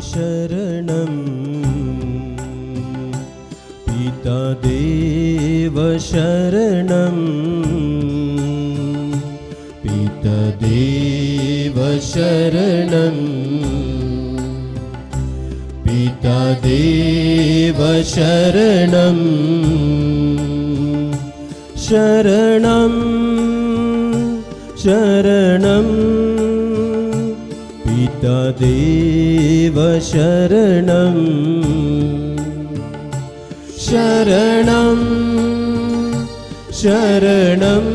शरणं पिता देव शरणं पिता देव शरणं पिता देव शरणं शरणं शरणं पिता देव शरणं शरणं शरणं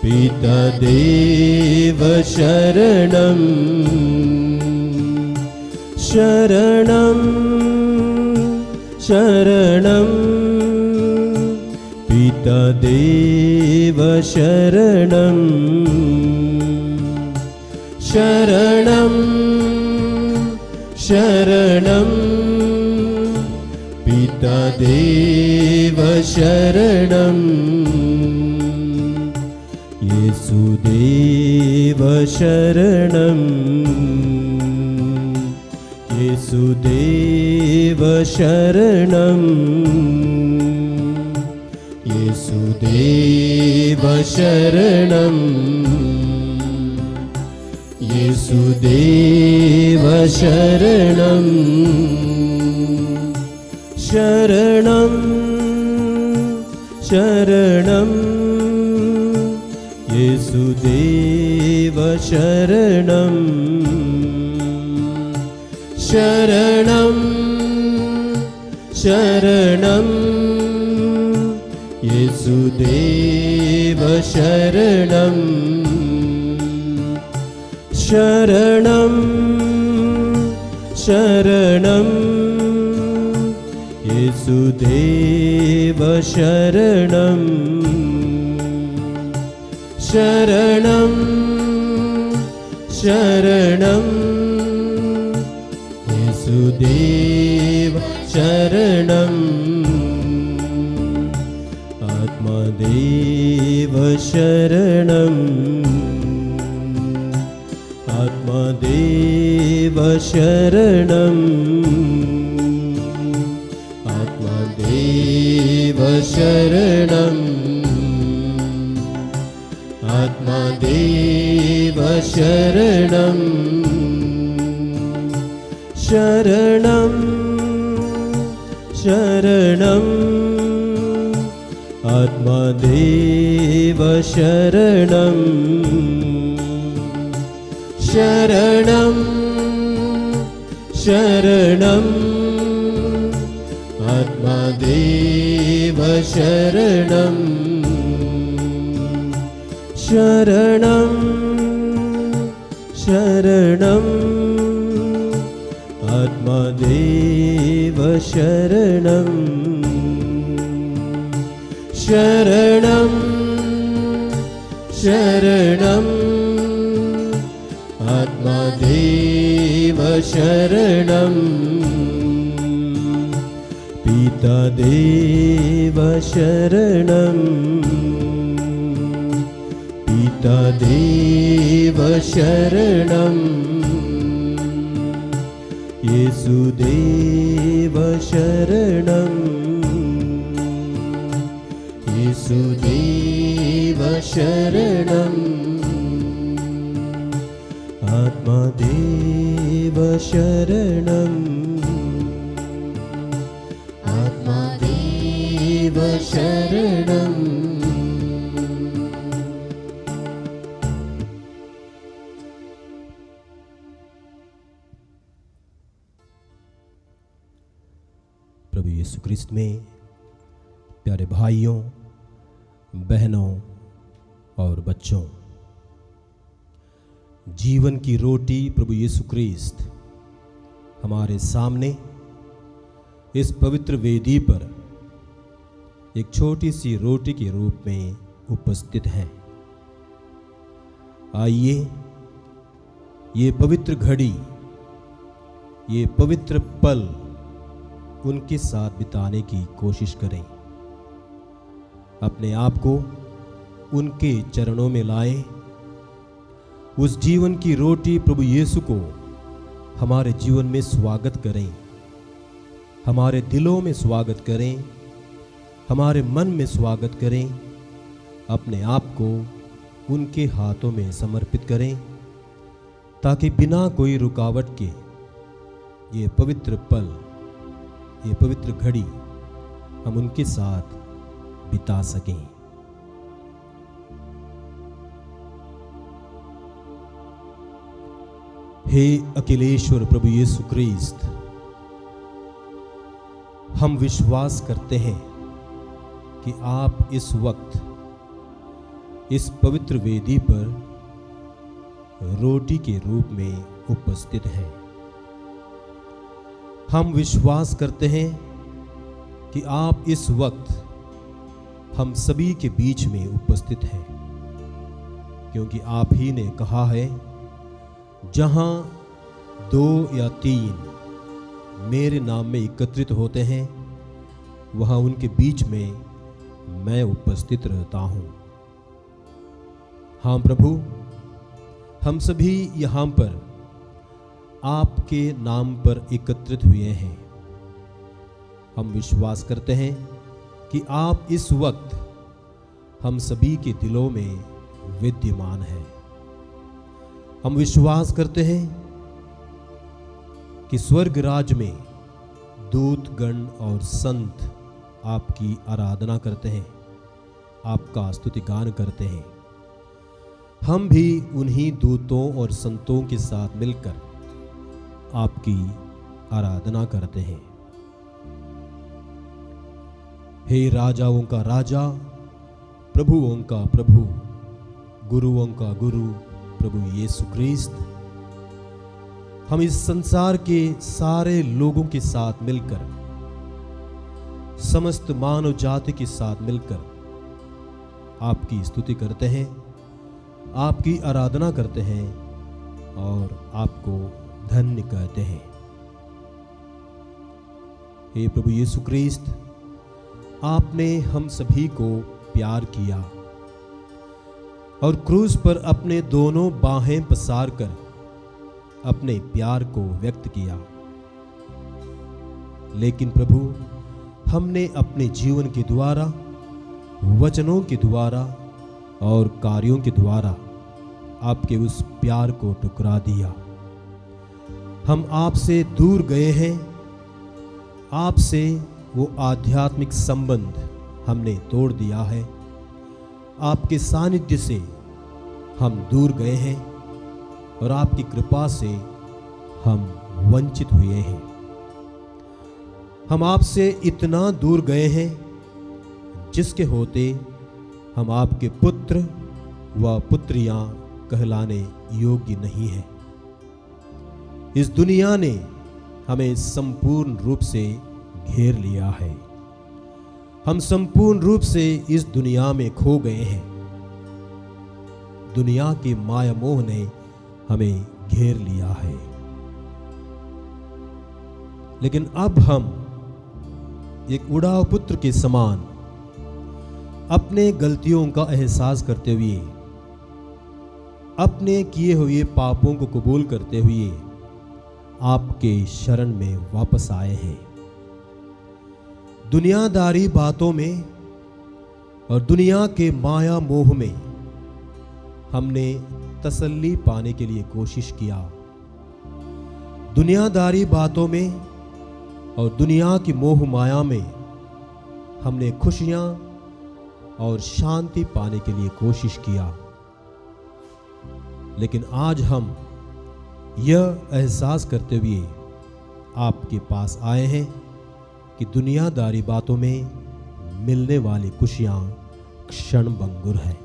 पिता देव शरणं शरणं शरणं पिता देव शरणं शरणं शरणं पिता देव शरणं येसुदेव शरणं येसुदेव शरणं येसुदेव शरणं येसुदेव शरणं शरणं शरणं येसुदेव शरणं शरणं शरणं येसुदेव शरणं शरणं शरणं येसुदेव शरणं शरणं शरणं येसुदेव शरणं आत्मदेव शरणं आत्मदेव शरणं आत्मदेव शरणं आत्मदेव शरणं शरणं शरणं आत्मदेव शरणं शरणं शरणं आत्मदेव शरणं शरणं शरणं आत्मदेव शरणं शरणं शरणं आत्मदेव शरणं पिता देव शरणं पिता देव शरणं येसुदेव शरणं येसुदेव शरणं आत्मदेव शरणं आत्मदेव शरणं प्रभु यीशु क्रिस्त में प्यारे भाइयों, बहनों और बच्चों, जीवन की रोटी प्रभु यीशु क्रिस्त हमारे सामने इस पवित्र वेदी पर एक छोटी सी रोटी के रूप में उपस्थित हैं। आइए ये पवित्र घड़ी, ये पवित्र पल उनके साथ बिताने की कोशिश करें। अपने आप को उनके चरणों में लाएं। उस जीवन की रोटी प्रभु यीशु को हमारे जीवन में स्वागत करें, हमारे दिलों में स्वागत करें, हमारे मन में स्वागत करें। अपने आप को उनके हाथों में समर्पित करें ताकि बिना कोई रुकावट के ये पवित्र पल, ये पवित्र घड़ी हम उनके साथ बिता सकें। हे अखिलेश्वर प्रभु यीशु ख्रीस्त, हम विश्वास करते हैं कि आप इस वक्त इस पवित्र वेदी पर रोटी के रूप में उपस्थित हैं। हम विश्वास करते हैं कि आप इस वक्त हम सभी के बीच में उपस्थित हैं, क्योंकि आप ही ने कहा है, जहां 2 या 3 मेरे नाम में एकत्रित होते हैं, वहां उनके बीच में मैं उपस्थित रहता हूं। हाँ प्रभु, हम सभी यहाँ पर आपके नाम पर एकत्रित हुए हैं। हम विश्वास करते हैं कि आप इस वक्त हम सभी के दिलों में विद्यमान हैं। हम विश्वास करते हैं कि स्वर्ग राज में दूत गण और संत आपकी आराधना करते हैं, आपका स्तुति गान करते हैं। हम भी उन्हीं दूतों और संतों के साथ मिलकर आपकी आराधना करते हैं। हे राजाओं का राजा, प्रभुओं का प्रभु, गुरुओं का गुरु प्रभु यीशु ख्रीस्त, हम इस संसार के सारे लोगों के साथ मिलकर, समस्त मानव जाति के साथ मिलकर आपकी स्तुति करते हैं, आपकी आराधना करते हैं और आपको धन्य कहते हैं। हे प्रभु यीशु ख्रीस्त, आपने हम सभी को प्यार किया और क्रूस पर अपने दोनों बाहें पसार कर अपने प्यार को व्यक्त किया। लेकिन प्रभु, हमने अपने जीवन के द्वारा, वचनों के द्वारा और कार्यों के द्वारा आपके उस प्यार को ठुकरा दिया। हम आपसे दूर गए हैं, आपसे वो आध्यात्मिक संबंध हमने तोड़ दिया है, आपके सानिध्य से हम दूर गए हैं और आपकी कृपा से हम वंचित हुए हैं। हम आपसे इतना दूर गए हैं जिसके होते हम आपके पुत्र व पुत्रियां कहलाने योग्य नहीं हैं। इस दुनिया ने हमें संपूर्ण रूप से घेर लिया है। हम संपूर्ण रूप से इस दुनिया में खो गए हैं। दुनिया के माया मोह ने हमें घेर लिया है। लेकिन अब हम एक उड़ाव पुत्र के समान अपने गलतियों का एहसास करते हुए, अपने किए हुए पापों को कबूल करते हुए आपके शरण में वापस आए हैं। दुनियादारी बातों में और दुनिया के माया मोह में हमने तसल्ली पाने के लिए कोशिश किया। दुनियादारी बातों में और दुनिया की मोह माया में हमने खुशियां और शांति पाने के लिए कोशिश किया। लेकिन आज हम यह एहसास करते हुए आपके पास आए हैं कि दुनियादारी बातों में मिलने वाली खुशियां क्षणभंगुर है।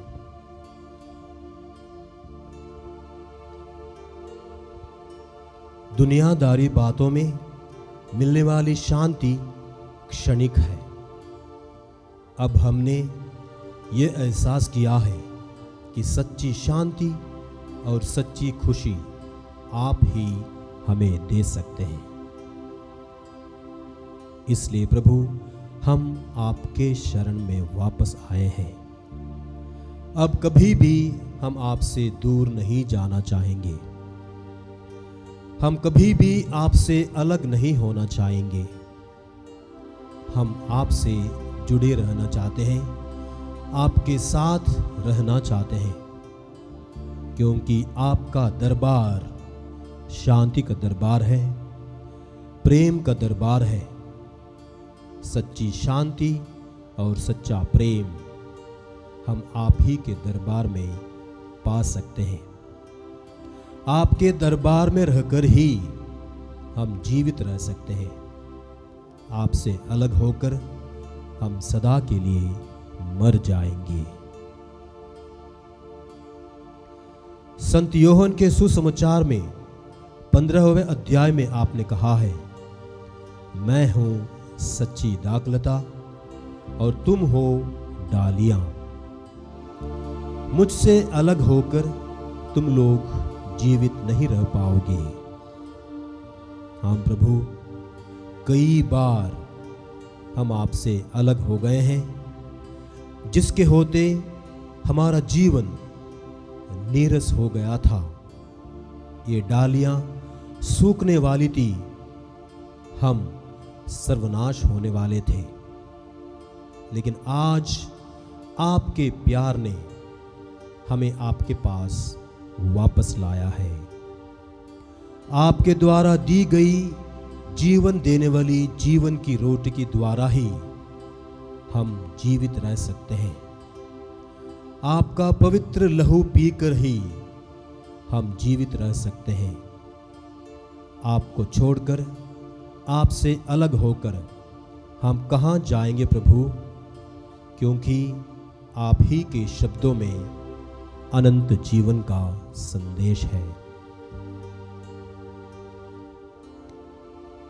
दुनियादारी बातों में मिलने वाली शांति क्षणिक है। अब हमने ये एहसास किया है कि सच्ची शांति और सच्ची खुशी आप ही हमें दे सकते हैं। इसलिए प्रभु, हम आपके शरण में वापस आए हैं। अब कभी भी हम आपसे दूर नहीं जाना चाहेंगे। हम कभी भी आपसे अलग नहीं होना चाहेंगे। हम आपसे जुड़े रहना चाहते हैं, आपके साथ रहना चाहते हैं, क्योंकि आपका दरबार शांति का दरबार है, प्रेम का दरबार है। सच्ची शांति और सच्चा प्रेम हम आप ही के दरबार में पा सकते हैं। आपके दरबार में रहकर ही हम जीवित रह सकते हैं। आपसे अलग होकर हम सदा के लिए मर जाएंगे। संत योहन के सुसमाचार में 15वें अध्याय में आपने कहा है, मैं हूं सच्ची दाखलता और तुम हो डालियां। मुझसे अलग होकर तुम लोग जीवित नहीं रह पाओगे। हाँ प्रभु, कई बार हम आपसे अलग हो गए हैं, जिसके होते हमारा जीवन नीरस हो गया था। ये डालियां सूखने वाली थी, हम सर्वनाश होने वाले थे। लेकिन आज आपके प्यार ने हमें आपके पास वापस लाया है। आपके द्वारा दी गई जीवन देने वाली जीवन की रोटी के द्वारा ही हम जीवित रह सकते हैं। आपका पवित्र लहू पीकर ही हम जीवित रह सकते हैं। आपको छोड़कर, आपसे अलग होकर हम कहाँ जाएंगे प्रभु, क्योंकि आप ही के शब्दों में अनंत जीवन का संदेश है।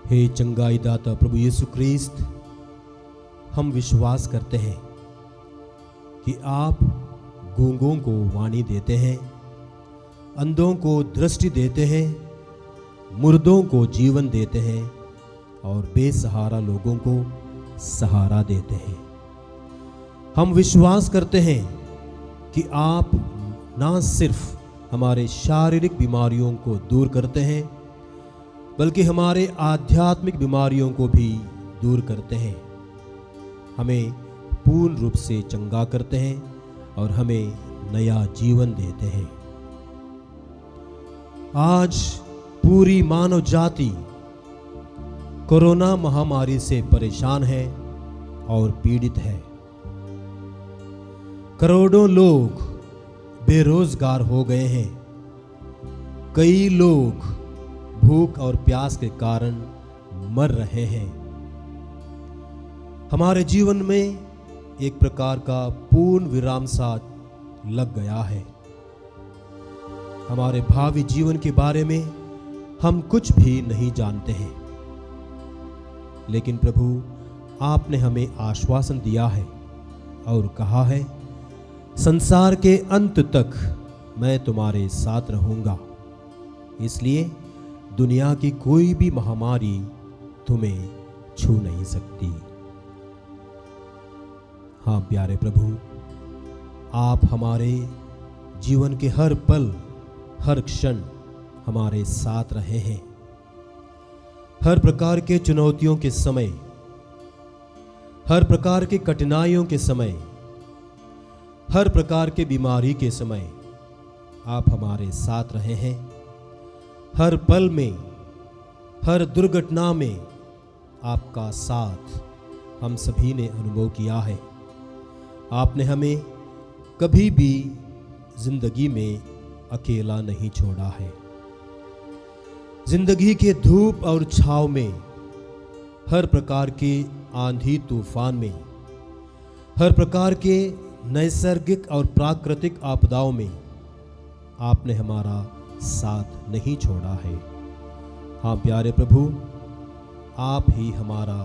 हे चंगाई दाता प्रभु यीशु ख्रीस्त, हम विश्वास करते हैं कि आप गूंगों को वाणी देते हैं, अंधों को दृष्टि देते हैं, मुर्दों को जीवन देते हैं और बेसहारा लोगों को सहारा देते हैं। हम विश्वास करते हैं कि आप ना सिर्फ हमारे शारीरिक बीमारियों को दूर करते हैं, बल्कि हमारे आध्यात्मिक बीमारियों को भी दूर करते हैं, हमें पूर्ण रूप से चंगा करते हैं और हमें नया जीवन देते हैं। आज पूरी मानव जाति कोरोना महामारी से परेशान है और पीड़ित है। करोड़ों लोग बेरोजगार हो गए हैं। कई लोग भूख और प्यास के कारण मर रहे हैं। हमारे जीवन में एक प्रकार का पूर्ण विराम सा लग गया है। हमारे भावी जीवन के बारे में हम कुछ भी नहीं जानते हैं, लेकिन प्रभु आपने हमें आश्वासन दिया है और कहा है, संसार के अंत तक मैं तुम्हारे साथ रहूंगा। इसलिए दुनिया की कोई भी महामारी तुम्हें छू नहीं सकती। हाँ प्यारे प्रभु, आप हमारे जीवन के हर पल, हर क्षण हमारे साथ रहे हैं। हर प्रकार के चुनौतियों के समय, हर प्रकार की कठिनाइयों के समय, हर प्रकार के बीमारी के समय आप हमारे साथ रहे हैं। हर पल में, हर दुर्घटना में आपका साथ हम सभी ने अनुभव किया है। आपने हमें कभी भी जिंदगी में अकेला नहीं छोड़ा है। जिंदगी के धूप और छाव में, हर प्रकार के आंधी तूफान में, हर प्रकार के नैसर्गिक और प्राकृतिक आपदाओं में आपने हमारा साथ नहीं छोड़ा है। हाँ प्यारे प्रभु, आप ही हमारा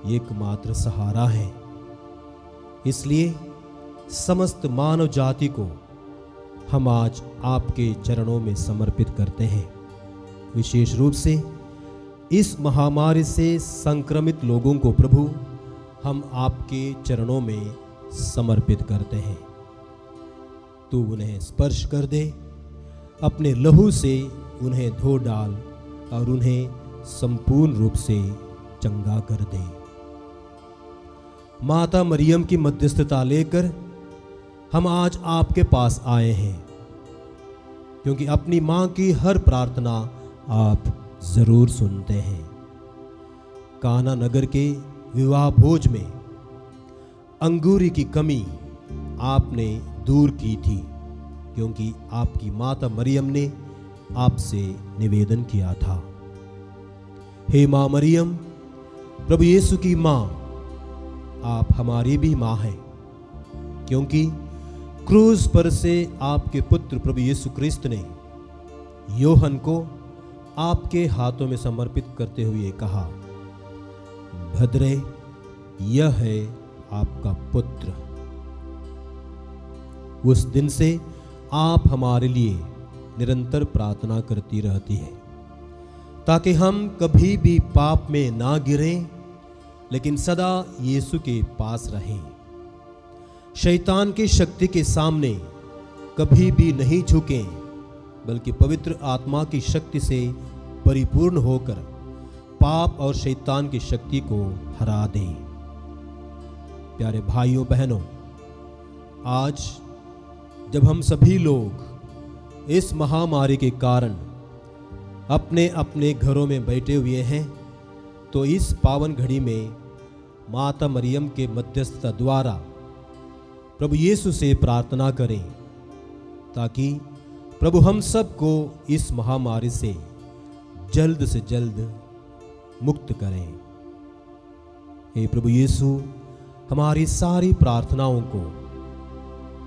एकमात्र सहारा है। इसलिए समस्त मानव जाति को हम आज आपके चरणों में समर्पित करते हैं। विशेष रूप से इस महामारी से संक्रमित लोगों को प्रभु हम आपके चरणों में समर्पित करते हैं। तू उन्हें स्पर्श कर दे, अपने लहू से उन्हें धो डाल और उन्हें संपूर्ण रूप से चंगा कर दे। माता मरियम की मध्यस्थता लेकर हम आज आपके पास आए हैं, क्योंकि अपनी मां की हर प्रार्थना आप जरूर सुनते हैं। काना नगर के विवाह भोज में अंगूरी की कमी आपने दूर की थी, क्योंकि आपकी माता मरियम ने आपसे निवेदन किया था, हे मां मरियम, प्रभु यीशु की मां, आप हमारी भी मां हैं, क्योंकि क्रूस पर से आपके पुत्र प्रभु यीशु क्रिस्त ने योहन को आपके हाथों में समर्पित करते हुए कहा, भद्रे, यह है आपका पुत्र। उस दिन से आप हमारे लिए निरंतर प्रार्थना करती रहती है, ताकि हम कभी भी पाप में ना गिरें, लेकिन सदा यीशु के पास रहें, शैतान की शक्ति के सामने कभी भी नहीं झुकें, बल्कि पवित्र आत्मा की शक्ति से परिपूर्ण होकर पाप और शैतान की शक्ति को हरा दें। प्यारे भाइयों बहनों, आज जब हम सभी लोग इस महामारी के कारण अपने अपने घरों में बैठे हुए हैं, तो इस पावन घड़ी में माता मरियम के मध्यस्थता द्वारा प्रभु यीशु से प्रार्थना करें, ताकि प्रभु हम सबको इस महामारी से जल्द मुक्त करें। हे प्रभु यीशु, हमारी सारी प्रार्थनाओं को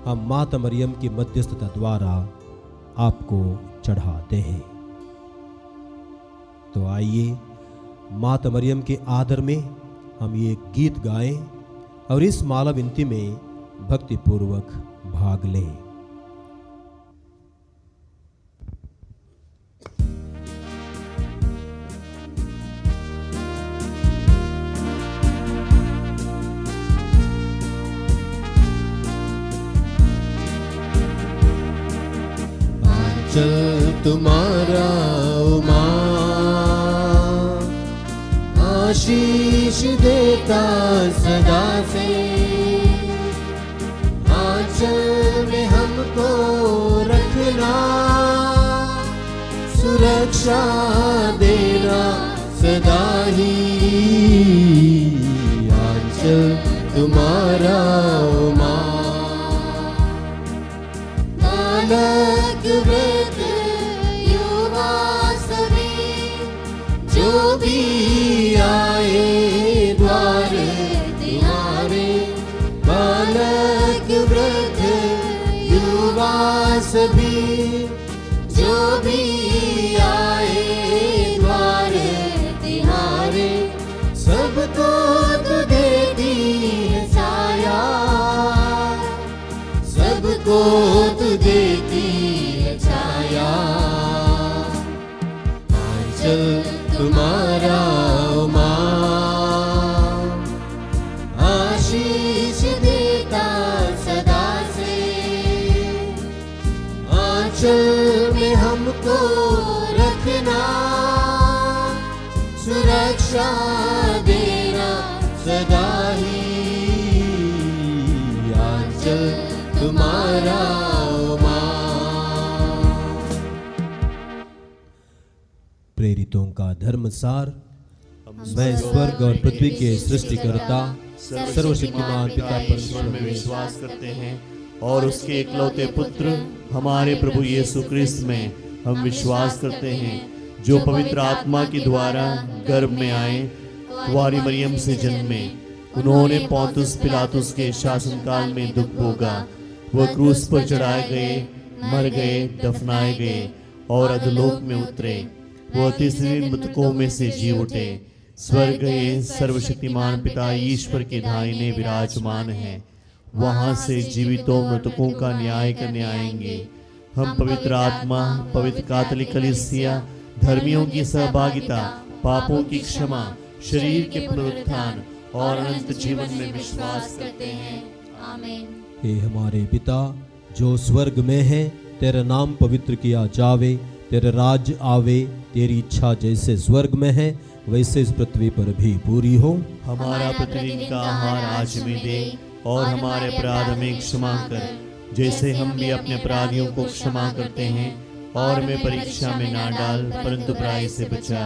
हम माता मरियम की मध्यस्थता द्वारा आपको चढ़ाते हैं। तो आइए माता मरियम के आदर में हम ये गीत गाएं और इस माला विनती में भक्तिपूर्वक भाग लें। चल तुम्हारा ओ मां, आशीष देता सदा से, आंचल में हमको रखना, सुरक्षा देना सदा ही। आंचल तुम्हारा ओ मां, बालक वृद्ध युवा सभी जो भी आए द्वार तिहारे, बालक वृद्ध युवा सभी जो भी आए द्वार तिहारे, सबको तू देती है साया, सबको तू देती है छाया। आंचल तुम्हारा ओ मां, आशीष देता सदा से, आंचल में हमको रखना, सुरक्षा देना सदा ही। आंचल तुम्हारा ओ मां। प्रेरितों का धर्मसार। मैं स्वर्ग और पृथ्वी के सृष्टिकर्ता सर्वशक्तिमान पिता परमेश्वर में विश्वास करते हैं और उसके इकलौते पुत्र हमारे प्रभु यीशु क्रिस्त में हम विश्वास करते हैं, जो पवित्र आत्मा के द्वारा गर्भ में आए, कुंवारी मरियम से जन्मे, उन्होंने पौंतुस पिलातुस के शासनकाल में दुख भोगा, वह क्रूस पर चढ़ाए गए, मर गए, दफनाए गए और अधोलोक में उतरे, वह तीसरे दिन मृतकों में से जी उठे, स्वर्ग गए, सर्वशक्तिमान पिता ईश्वर के दाहिने विराजमान हैं, वहां से जीवितों मृतकों का न्याय करने आएंगे। हम पवित्र आत्मा, पवित्र कैथोलिक कलीसिया, धर्मियों की सहभागिता, पापों की क्षमा, शरीर के पुनरुत्थान और अनंत जीवन में विश्वास करते हैं। आमीन। हे हमारे पिता जो स्वर्ग में है, तेरा नाम पवित्र किया जावे, तेरा राज्य आवे, तेरी इच्छा जैसे स्वर्ग में है वैसे इस पृथ्वी पर भी पूरी हो। हमारा प्रतिदिन का आहार आज हमें दे, और हमारे अपराध हमें क्षमा कर, जैसे हम भी अपने अपराधियों को क्षमा करते हैं, और हमें परीक्षा में ना डाल, परंतु बुराई से बचा।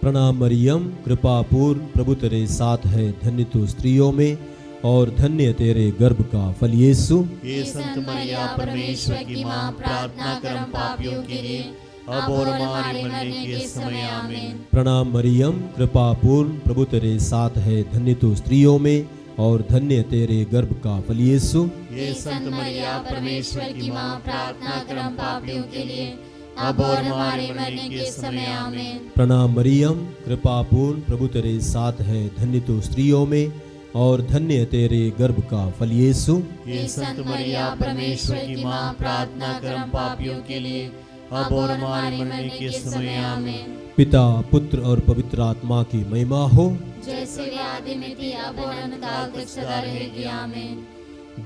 प्रणाम मरियम, कृपा पूर्ण, प्रभु तेरे साथ है, धन्य तू स्त्रियों में और धन्य तेरे गर्भ का फल यीशु। ये संत मरिया परमेश्वर की माँ, प्रार्थना कर हम पापियों के लिए, अब और हमारे मरने के समय आमीन। प्रणाम मरियम, कृपा पूर्ण, प्रभु तेरे साथ है, धन्य तू स्त्रियों में और धन्य तेरे गर्भ का फल यीशु। ये संत मरिया परमेश्वर की माँ, प्रार्थना कर हम पापियों के लिए, अब और हमारे मरने के समय आमीन। प्रणाम मरियम, कृपा पूर्ण, प्रभु तेरे साथ है, धन्य तू स्त्रियों में और धन्य तेरे गर्भ का फल यीशु। ये संत मरिया परमेश्वर की माँ, प्रार्थना कर हम पापियों के लिए, अब और हमारे मरने के समय आमीन। पिता, पुत्र और पवित्र आत्मा की महिमा हो, जैसे वे आदि में थी, अब और अनंतकाल तक सदा रहेगी, आमीन।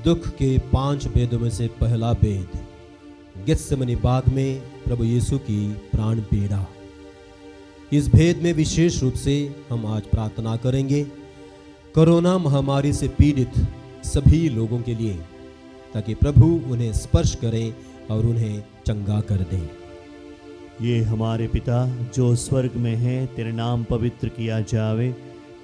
दुख के 5 भेदों में से पहला भेद, गेत्सेमनी बाग में प्रभु यीशु की प्राण पीड़ा। इस भेद में विशेष रूप से हम आज प्रार्थना करेंगे कोरोना महामारी से पीड़ित सभी लोगों के लिए, ताकि प्रभु उन्हें स्पर्श करें और उन्हें चंगा कर दें। ये हमारे पिता जो स्वर्ग में है, तेरा नाम पवित्र किया जावे,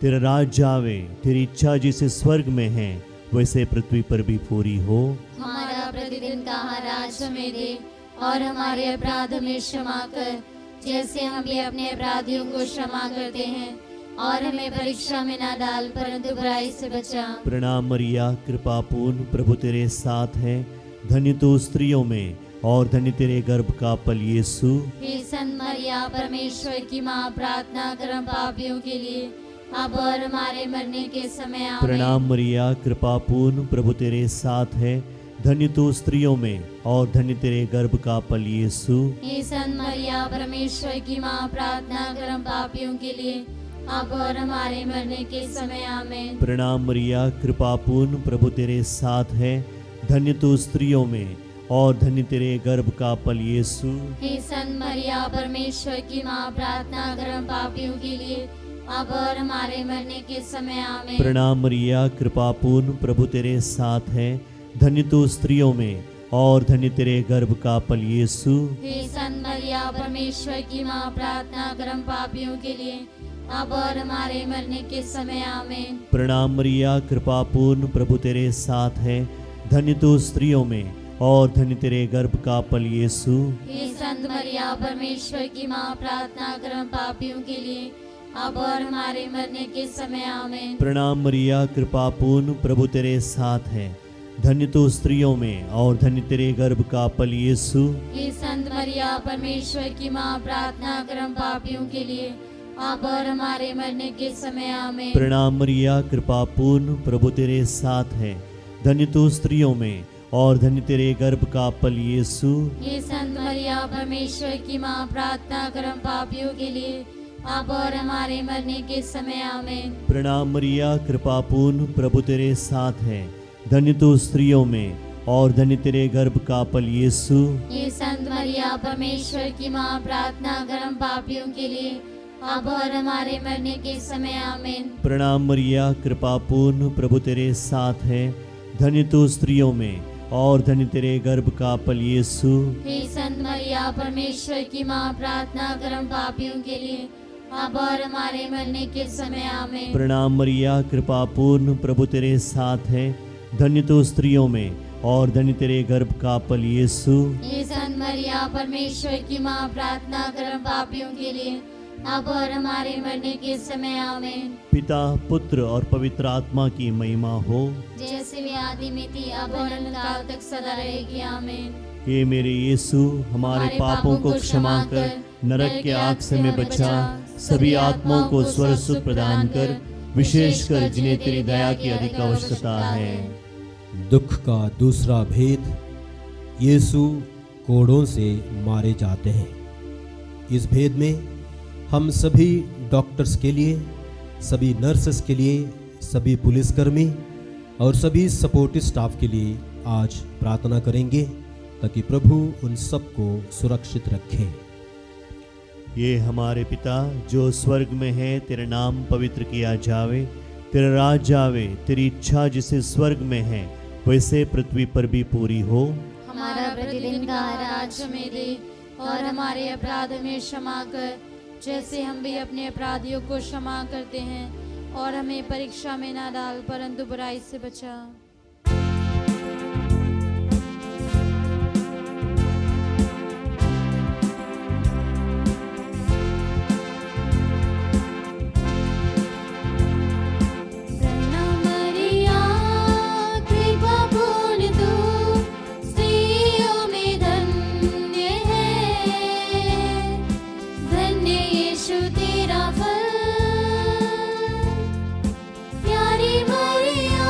तेरा राज्य आवे, तेरी इच्छा जैसे स्वर्ग में है वैसे पृथ्वी पर भी पूरी हो। हमारा प्रतिदिन का आहार आज हमें दे, और हमारे अपराध हमें क्षमा कर, जैसे हम भी अपने अपराधियों को क्षमा करते हैं, और हमें परीक्षा में ना डाल, परंतु बुराई से बचा। प्रणाम मरिया, कृपा पूर्ण, प्रभु तेरे साथ है, धन्य तू स्त्रियों में और धन्य तेरे गर्भ का फल यीशु। हे संत मरिया परमेश्वर की माँ, प्रार्थना कर हम पापियों के लिए, अब और हमारे मरने के समय आमीन। प्रणाम मरिया, कृपा पूर्ण, प्रभु तेरे साथ है, धन्य तू स्त्रियों में और धन्य तेरे गर्भ का फल यीशु। हे संत मरिया परमेश्वर की माँ, प्रार्थना कर हम पापियों के लिए, अब और हमारे मरने के समय आमीन। प्रणाम मरिया, कृपा पूर्ण, प्रभु तेरे साथ है, धन्य तू स्त्रियों में और धन्य तेरे गर्भ का फल यीशु। हे संत मरिया परमेश्वर की माँ, प्रार्थना कर हम पापियों के लिए, अब और हमारे मरने के समय आमीन। प्रणाम मरिया, कृपा पूर्ण, प्रभु तेरे साथ है, धन्य तू स्त्रियों में और धन्य तेरे गर्भ का फल यीशु। हे संत मरिया परमेश्वर की माँ, प्रार्थना कर हम पापियों के लिए, अब और हमारे मरने के समय आमीन। प्रणाम मरिया, कृपा पूर्ण, प्रभु तेरे साथ है, धन्य तू स्त्रियों में और धन्य तेरे गर्भ का फल यीशु। हे संत मरिया परमेश्वर की माँ, प्रार्थना कर हम पापियों के लिए, अब और हमारे मरने के समय आमीन। प्रणाम मरिया, कृपा पूर्ण, प्रभु तेरे साथ है, धन्य तू स्त्रियों में और धन्य तेरे गर्भ का फल यीशु। हे संत मरिया परमेश्वर की माँ, प्रार्थना कर हम पापियों के लिए, अब और हमारे मरने के समय आमीन। प्रणाम मरिया, कृपा पूर्ण, प्रभु तेरे साथ है, धन्य तू स्त्रियों में और धन्य तेरे गर्भ का फल यीशु। हे संत मरिया परमेश्वर की माँ, प्रार्थना कर हम पापियों के लिए, अब और हमारे मरने के समय आमीन। प्रणाम मरिया, कृपा पूर्ण, प्रभु तेरे साथ है, धन्य तू स्त्रियों में और धन्य तेरे गर्भ का फल यीशु। हे संत मरिया परमेश्वर की माँ, प्रार्थना कर हम पापियों के लिए, अब और हमारे मरने के समय आमीन। प्रणाम मरिया, कृपा पूर्ण, प्रभु तेरे साथ है, धन्य तू स्त्रियों में और धन्य तेरे गर्भ का फल यीशु। हे संत मरिया परमेश्वर की माँ, प्रार्थना कर हम पापियों के लिए, अब और हमारे मरने के समय आमीन। प्रणाम मरिया, कृपा पूर्ण, प्रभु तेरे साथ है, धन्य तू स्त्रियों में और धन्य तेरे गर्भ का फल यीशु। हे संत मरिया परमेश्वर की माँ, प्रार्थना कर हम पापियों के लिए, अब और हमारे मरने के समय आमीन। पिता, पुत्र और पवित्र आत्मा की महिमा हो, जैसे वे आदि में थी, अब और अनंतकाल तक सदा रहेगी, आमीन। हे मेरे यीशु, हमारे पापों को क्षमा कर, नरक के आग से हमें बचा, सभी आत्माओं को स्वर्ग सुख प्रदान कर, विशेषकर जिन्हें तेरी दया की अधिक आवश्यकता है। दुख का दूसरा भेद, यीशु कोड़ों से मारे जाते हैं। इस भेद में हम सभी डॉक्टर्स के लिए, सभी नर्सेस के लिए, सभी पुलिसकर्मी और सभी सपोर्टिव स्टाफ के लिए आज प्रार्थना करेंगे, ताकि प्रभु उन सबको सुरक्षित रखें। ये हमारे पिता जो स्वर्ग में है, तेरा नाम पवित्र किया जावे, तेरा राज आवे, तेरी इच्छा जिसे स्वर्ग में है वैसे पृथ्वी पर भी पूरी हो। हमारा प्रतिदिन का आहार आज हमें दे, और हमारे अपराध में क्षमा कर, जैसे हम भी अपने अपराधियों को क्षमा करते हैं, और हमें परीक्षा में ना डाल परंतु बुराई से बचा। प्यारी मरिया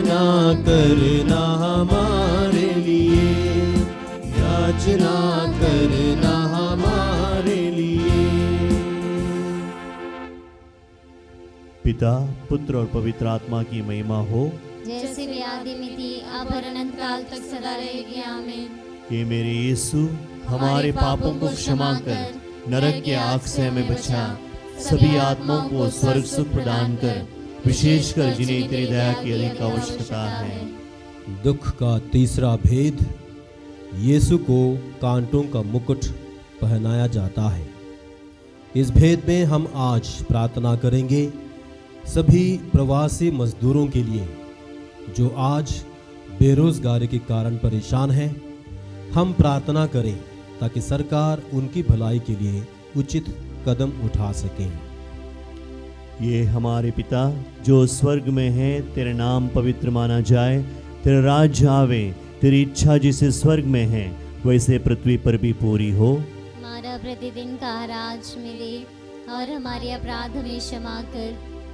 याचना करना हमारे लिए, याचना करना हमारे लिए। पिता, पुत्र और पवित्र आत्मा की महिमा हो, जैसे भी आदि में थी अब और अनंत काल तक सदा रहेगी। आमीन। ये मेरे यीशु हमारे पापों को क्षमा कर नरक के आग से हमें बचा, सभी आत्माओं को स्वर्ग सुख प्रदान कर, विशेषकर जिन्हें तेरी दया की अधिक आवश्यकता है। दुख का तीसरा भेद, यीशु को कांटों का मुकुट पहनाया जाता है। इस भेद में हम आज प्रार्थना करेंगे सभी प्रवासी मजदूरों के लिए जो आज बेरोजगारी के कारण परेशान हैं। हम प्रार्थना करें ताकि सरकार उनकी भलाई के लिए उचित कदम उठा सकें। ये हमारे पिता जो स्वर्ग में है, तेरा नाम पवित्र माना जाए, तेरा राज्य आवे, तेरी इच्छा जैसे स्वर्ग में है वैसे पृथ्वी पर भी पूरी हो। हमारा प्रतिदिन का आहार मिले और हमारे अपराध में क्षमा कर,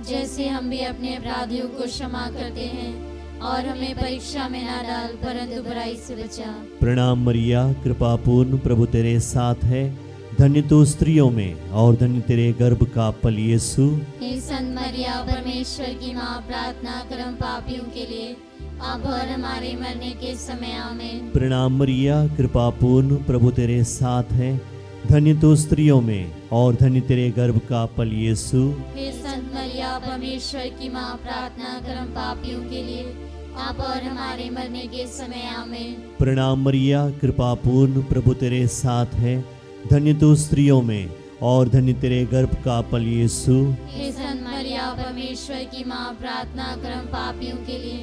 जैसे हम भी अपने अपराधियों को क्षमा करते हैं, और हमें परीक्षा में ना डाल परंतु बुराई से बचा। प्रणाम मरिया, कृपा पूर्ण, प्रभु तेरे साथ है, धन्य तू स्त्रियों में और धन्य तेरे गर्भ का फल यीशु। हे संत मरिया परमेश्वर की माँ, प्रार्थना कर हम पापियों के लिए अब और हमारे मरने के समय। आमीन। प्रणाम मरिया, कृपा पूर्ण, प्रभु तेरे साथ है, धन्य तू स्त्रियों में और धन्य तेरे गर्भ का फल यीशु। हे संत मरिया परमेश्वर की माँ, प्रार्थना कर हम पापियों के लिए अब और हमारे मरने के समय। आमीन। प्रणाम मरिया, कृपा पूर्ण, प्रभु तेरे साथ है, धन्य तू स्त्रियों में और धन्य तेरे गर्भ का फल यीशु। हे संत मरिया परमेश्वर की माँ, प्रार्थना कर हम पापियों के लिए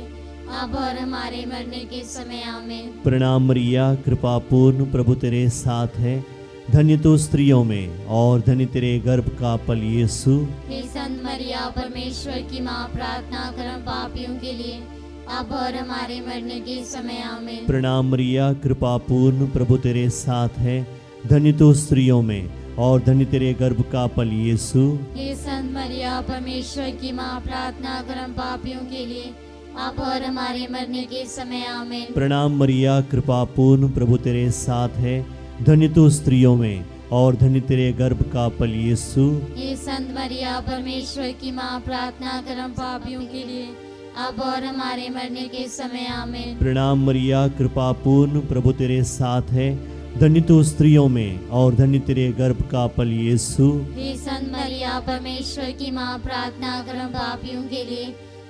अब और हमारे मरने के समय। आमीन। प्रणाम मरिया, कृपा पूर्ण, प्रभु तेरे साथ है, धन्य तू स्त्रियों में और धन्य तेरे गर्भ का फल यीशु। हे संत मरिया परमेश्वर की माँ, प्रार्थना कर हम पापियों के लिए अब और हमारे मरने के समय। आमीन। प्रणाम मरिया, कृपा पूर्ण, प्रभु तेरे साथ है, धन्य तू स्त्रियों में और धन्य तेरे गर्भ का फल यीशु। हे संत मरिया परमेश्वर की माँ, प्रार्थना कर हम पापियों के लिए अब और हमारे मरने के समय। आमीन। प्रणाम मरिया, कृपा पूर्ण, प्रभु तेरे साथ है, धन्य तू स्त्रियों में और धन्य तेरे गर्भ का फल यीशु। हे संत मरिया परमेश्वर की माँ, प्रार्थना कर हम पापियों के लिए अब और हमारे मरने के समय। आमीन। प्रणाम मरिया, कृपा पूर्ण, प्रभु तेरे साथ है, धन्य तू स्त्रियों में और धन्य तेरे गर्भ का फल यीशु। हे संत मरिया परमेश्वर की माँ, प्रार्थना कर हम पापियों के लिए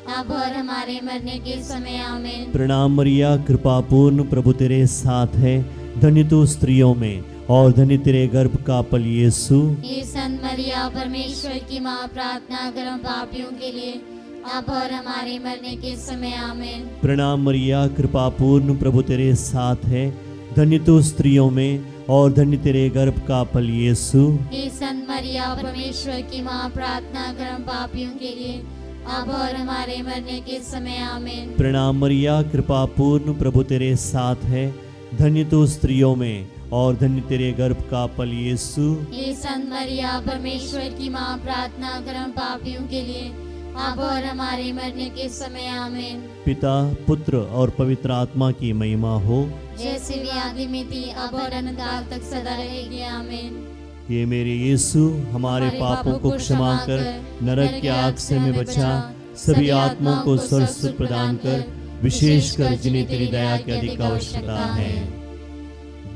अब और हमारे मरने के समय। आमीन। प्रणाम मरिया, कृपा पूर्ण, प्रभु तेरे साथ है, धन्य तू स्त्रियों में और धन्य तेरे गर्भ का फल यीशु। हे संत मरिया परमेश्वर की माँ, प्रार्थना कर हम पापियों के लिए अब और हमारे मरने के समय। आमीन। प्रणाम मरिया, कृपा पूर्ण, प्रभु तेरे साथ है, धन्य तू स्त्रियों में और धन्य तेरे गर्भ का फल यीशु। हे संत मरिया परमेश्वर की माँ, प्रार्थना कर हम पापियों के लिए अब और हमारे मरने के समय। आमीन। प्रणाम मरिया, कृपा पूर्ण, प्रभु तेरे साथ है, धन्य तू स्त्रियों में और धन्य तेरे गर्भ का फल यीशु। हे संत मरिया परमेश्वर की माँ, प्रार्थना कर हम पापियों के लिए अब और हमारे मरने के समय। आमीन। पिता, पुत्र और पवित्र आत्मा की महिमा हो, जैसे भी आदि में थी अब और अनंत काल तक सदा रहेगी। आमीन। ये मेरे यीशु हमारे पापों को क्षमा कर नरक की आग से हमें बचा, सभी आत्माओं को स्वर्ग सुख प्रदान कर, विशेषकर जिन्हें तेरी दया की अधिक आवश्यकता है।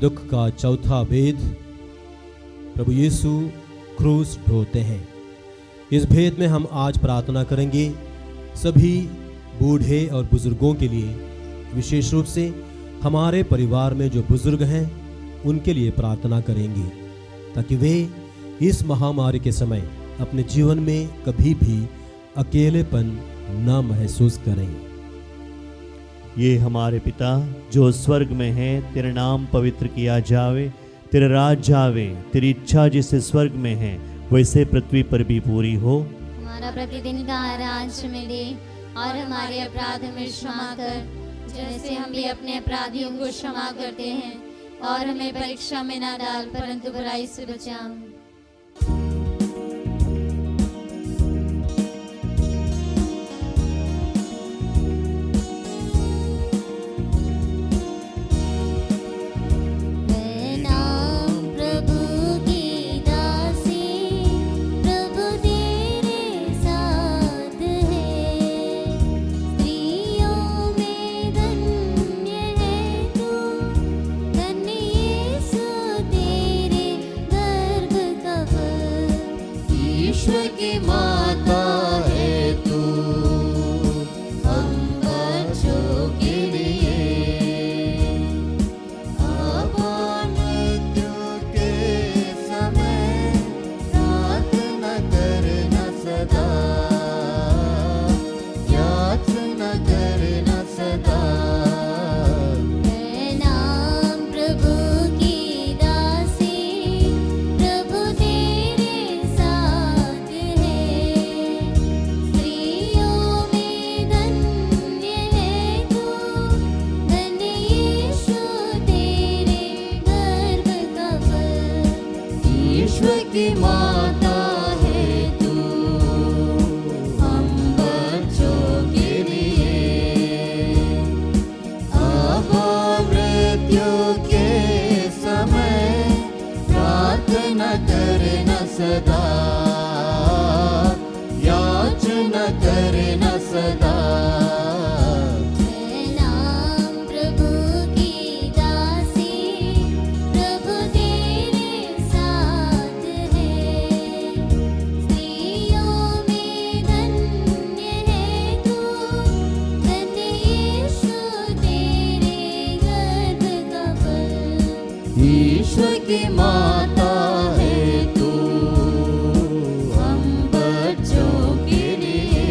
दुख का चौथा भेद, प्रभु यीशु क्रूस ढोते हैं। इस भेद में हम आज प्रार्थना करेंगे सभी बूढ़े और बुजुर्गों के लिए, विशेष रूप से हमारे परिवार में जो बुजुर्ग हैं उनके लिए प्रार्थना करेंगे ताकि वे इस महामारी के समय अपने जीवन में कभी भी अकेलेपन न महसूस करें। ये हमारे पिता जो स्वर्ग में है, तेरा नाम पवित्र किया जावे, तेरा राज्य आवे, तेरी इच्छा जैसे स्वर्ग में है वैसे पृथ्वी पर भी पूरी हो। हमारा प्रतिदिन का आहार में दे और हमारे अपराध में क्षमा कर, जैसे हम भी अपने अपराधियों को क्षमा करते हैं, और हमें परीक्षा में ना डाल परंतु बुराई से बचा। की माता है तू हम बच्चों के लिए। अब मृत्यु के समय प्रार्थना करना सदा, याचना करना सदा। नाम प्रभु की दासी, प्रभु तेरे साथ है। स्त्रियों में धन्य है तू, धन्य यीशु तेरे गर्भ का फल। ईश्वर की माता है तू हम बच्चों के लिए।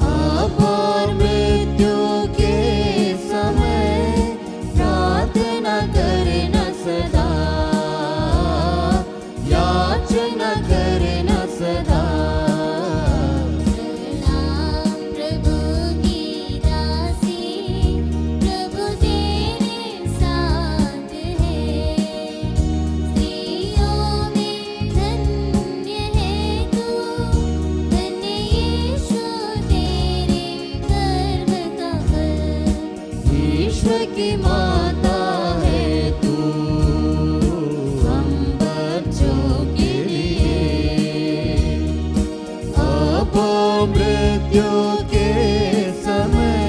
अब मृत्यु के समय प्रार्थना करना सदा, याचना करना सदा। नाम प्रभु की दासी, प्रभु तेरे साथ है। स्त्रियों में धन्य है तू, धन्य यीशु तेरे गर्भ का फल। ईश्वर की माता है तू हम बच्चों के लिए। अब मृत्यु के समय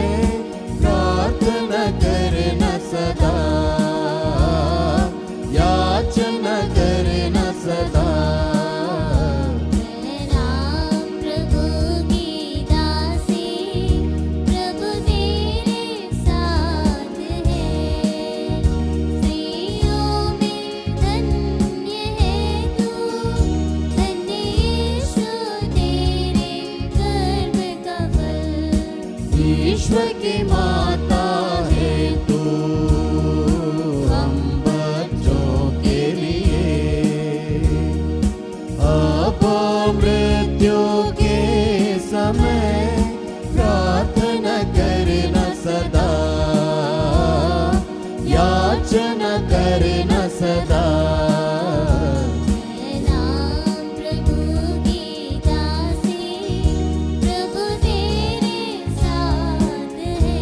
प्रार्थना करना सदा, याचना करना सदा। नाम प्रभु की दासी, प्रभु तेरे साथ है। स्त्रियों में धन्य है तू, धन्य यीशु तेरे गर्भ का फल। ईश्वर की माता है तू हम बच्चों के लिए। अब मृत्यु के समय प्रार्थना करना सदा, याचना करना सदा। नाम प्रभु की दासी, प्रभु तेरे साथ है।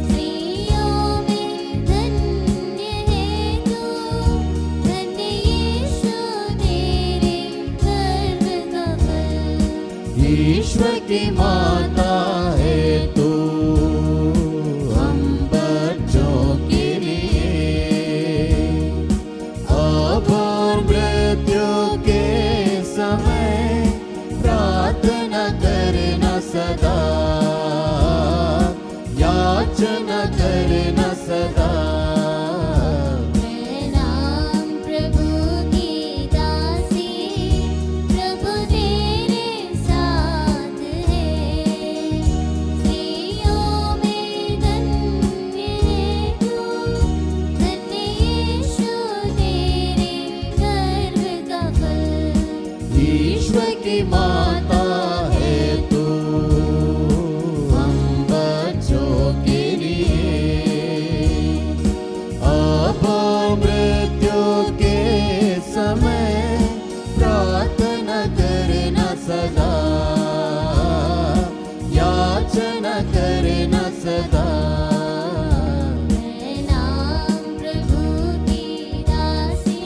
स्त्रियों में धन्य है तू, धन्य यीशु तेरे गर्भ का फल। ईश्वर की माता है तू हम बच्चों के लिए। अब मृत्यु के समय प्रार्थना करना सदा, याचना करना सदा। नाम प्रभु की दासी, प्रभु तेरे साथ है। स्त्रियों में धन्य है तू, धन्य यीशु तेरे गर्भ का फल। ईश्वर की माता है तू हम बच्चों के लिए। अब मृत्यु के समय प्रार्थना करना सदा, याचना करना सदा। नाम प्रभु की दासी,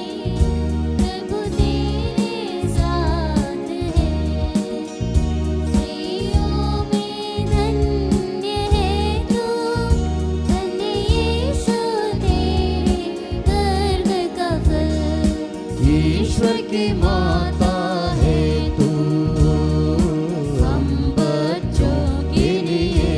प्रभु तेरे साथ है। स्त्रियों में धन्य है तू, धन्य यीशु तेरे गर्भ का फल। ईश्वर की माता है तू हम बच्चों के लिए।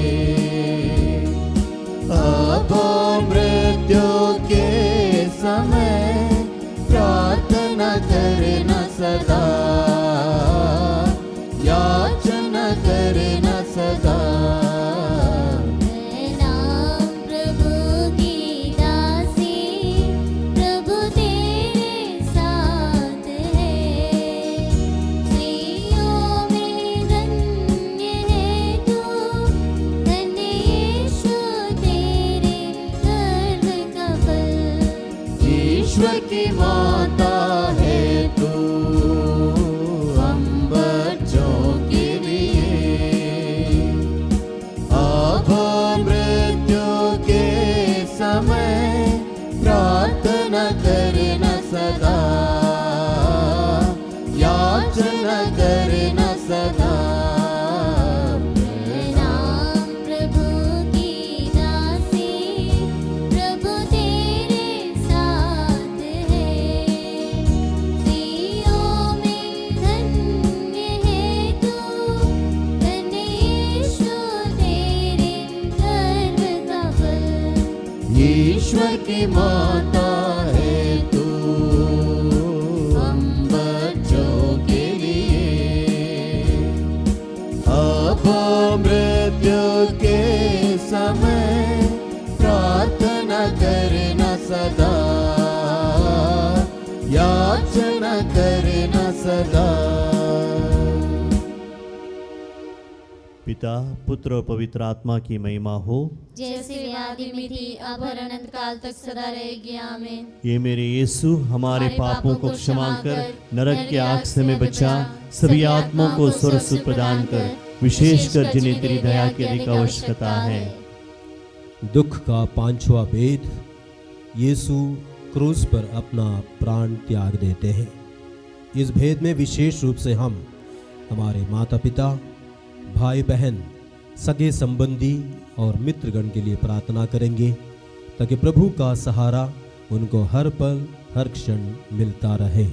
ईश्वर की माता है तू हम बच्चों के लिए। अब मृत्यु के समय प्रार्थना करना सदा, याचना करना सदा। पिता पुत्र और पवित्र आत्मा की महिमा हो, जैसे वे आदि में थी अब और अनंत काल तक सदा रहेगी। आमीन। ये मेरे यीशु हमारे पापों को क्षमा कर नरक के आग से हमें बचा, सभी आत्माओं को स्वर्ग सुख प्रदान कर, विशेषकर जिन्हें तेरी दया की अधिक आवश्यकता है। दुख का पांचवा भेद, यीशु क्रूस पर अपना प्राण त्याग देते हैं। इस भेद में विशेष रूप से हम हमारे माता पिता, भाई बहन, सगे संबंधी और मित्रगण के लिए प्रार्थना करेंगे ताकि प्रभु का सहारा उनको हर पल हर क्षण मिलता रहे।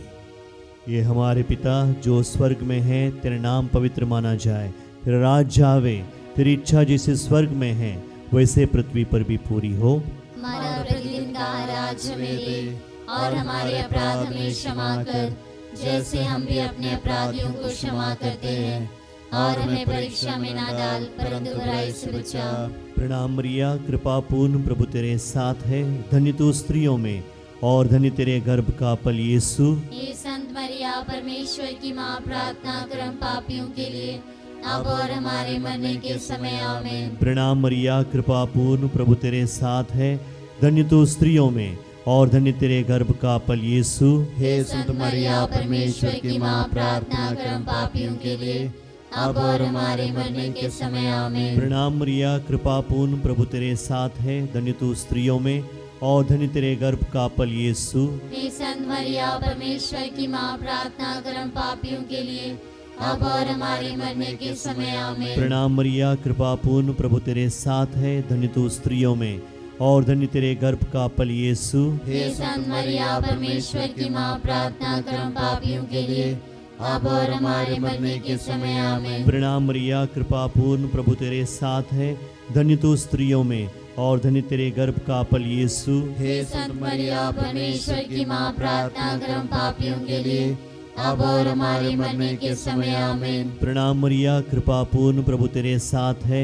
ये हमारे पिता जो स्वर्ग में है, तेरा नाम पवित्र माना जाए, तेरा राज्य आवे, तेरी इच्छा जैसे स्वर्ग में है वैसे पृथ्वी पर भी पूरी हो। हमारा प्रतिदिन का आहार हमें दे और हमारे अपराध हमें क्षमा कर, जैसे हम भी अपने अपराधियों को क्षमा करते हैं, और हमें परीक्षा में ना डाल परंतु बुराई से बचा। प्रणाम मरिया, कृपा पूर्ण प्रभु तेरे साथ है, धन्य तू स्त्रियों में और धन्य तेरे गर्भ का फल यीशु। ये संत मरिया परमेश्वर की माँ, प्रार्थना कर हम पापियों के लिए अब और हमारे मरने के समय। आमीन। प्रणाम मरिया, कृपा पूर्ण प्रभु तेरे साथ है, धन्य तू स्त्रियों में और धन्य तेरे गर्भ का फल यीशु। हे संत मरिया परमेश्वर की माँ, प्रार्थना कर हम पापियों के लिए अब और हमारे मरने के समय। आमीन। प्रणाम मरिया, कृपा पूर्ण प्रभु तेरे साथ है, धन्य तू स्त्रियों में और धन्य तेरे गर्भ का फल यीशु। हे संत मरिया परमेश्वर की माँ, प्रार्थना कर हम पापियों के लिए अब और हमारे मरने के समय। आमीन। प्रणाम मरिया, कृपा पूर्ण प्रभु तेरे साथ है, धन्य तू स्त्रियों में और धन्य तेरे गर्भ का फल यीशु। हे संत मरिया परमेश्वर की माँ, प्रार्थना कर हम पापियों के लिए अब और हमारे मरने के समय। आमीन। प्रणाम मरिया, कृपा पूर्ण प्रभु तेरे साथ है, धन्य तू स्त्रियों में और धन्य तेरे गर्भ का फल यीशु। हे संत मरिया परमेश्वर की माँ, प्रार्थना कर हम पापियों के लिए अब और हमारे मरने के समय। आमीन। प्रणाम मरिया, कृपा पूर्ण प्रभु तेरे साथ है,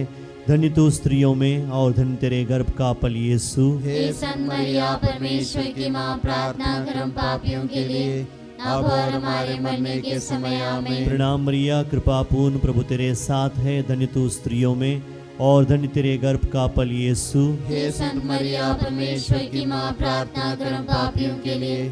धन्य तू स्त्रियों में और धन्य तेरे गर्भ का फल यीशु। हे संत मरिया परमेश्वर की माँ, प्रार्थना कर हम पापियों के लिए अब और हमारे मरने के समय। आमीन। प्रणाम मरिया, कृपा पूर्ण प्रभु तेरे साथ है, धन्य तू स्त्रियों में और धन्य तेरे गर्भ का फल यीशु। हे संत मरिया परमेश्वर की माँ, प्रार्थना कर हम पापियों के लिए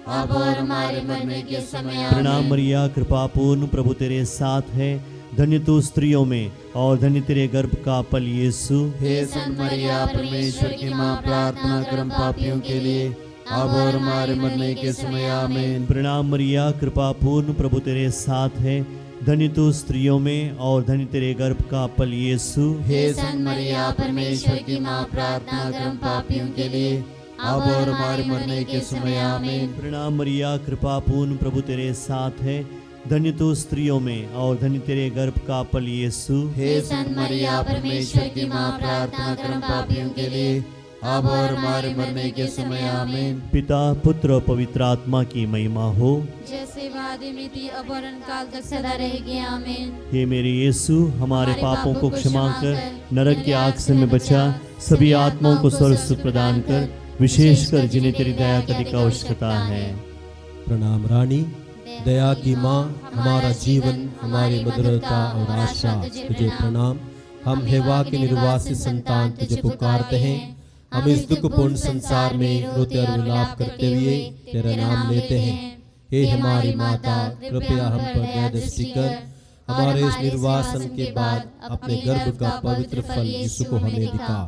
अब और हमारे मरने के समय। प्रणाम मरिया, कृपा पूर्ण प्रभु तेरे साथ है, धन्य तू स्त्रियों में और धन्य तेरे गर्भ का फल यीशु। हे संत मरिया परमेश्वर की माँ, प्रार्थना कर हम पापियों के लिए अब और हमारे मरने के समय। आमीन। प्रणाम मरिया, कृपा पूर्ण प्रभु तेरे साथ है, धन्य तू स्त्रियों में और धन्य तेरे गर्भ का फल यीशु। हे संत मरिया परमेश्वर की माँ, प्रार्थना कर हम पापियों के लिए अब और हमारे मरने के समय। आमीन। प्रणाम मरिया, कृपा पूर्ण प्रभु तेरे साथ है, धन्य तू स्त्रियों में और धन्य तेरे गर्भ का फल यीशु। हे संत मरिया परमेश्वर की माँ, प्रार्थना कर हम पापियों के लिए अब और हमारे मरने के समय। आमीन। पिता पुत्र और पवित्र आत्मा की महिमा हो, जैसे वादे में थी अब और अनंत काल तक सदा रहेगी। आमीन। हे मेरे यीशु हमारे पापों को क्षमा कर, नरक की आग से हमें बचा, सभी आत्माओं को स्वर्ग सुख प्रदान कर, विशेषकर जिन्हें तेरी दया की अधिक आवश्यकता है। प्रणाम रानी, दया की माँ, हमारा जीवन, हमारी मधुरता और आशा तुझे प्रणाम। हम हेवा के निर्वासित संतान तुझे पुकारते हैं। हम इस दुखपूर्ण संसार में रोते और विलाप करते हुए तेरा नाम लेते हैं। हे हमारी माता, कृपया हम पर दया दृष्टि कर, हमारे इस निर्वासन के बाद अपने गर्भ का पवित्र फल यीशु को हमें दिखा।